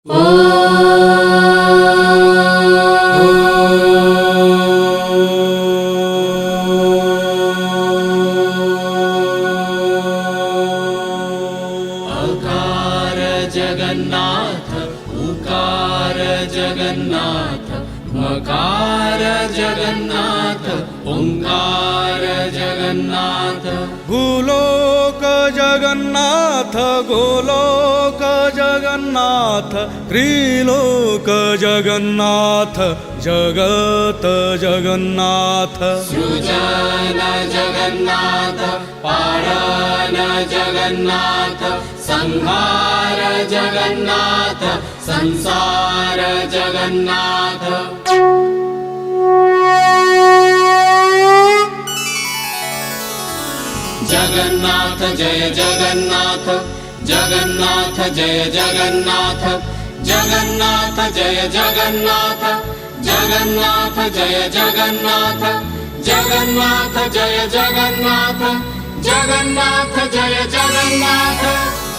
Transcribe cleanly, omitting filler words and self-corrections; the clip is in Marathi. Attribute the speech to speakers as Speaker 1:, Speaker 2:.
Speaker 1: अकार जगन्नाथ उकार जगन्नाथ मकार जगन्नाथ ओंकार जगन्नाथ
Speaker 2: भूलोक जगन्नाथ गोलोक जगन्नाथ त्रिलोक जगन्नाथ जगत जगन्नाथ
Speaker 1: सृजन जगन्नाथ पालन जगन्नाथ संहार जगन्नाथ संसार जगन्नाथ जगन्नाथ जय जगन्नाथ जगन्नाथ जय जगन्नाथ जगन्नाथ जय जगन्नाथ जगन्नाथ जय जगन्नाथ जगन्नाथ जय जगन्नाथ जगन्नाथ जय जगन्नाथ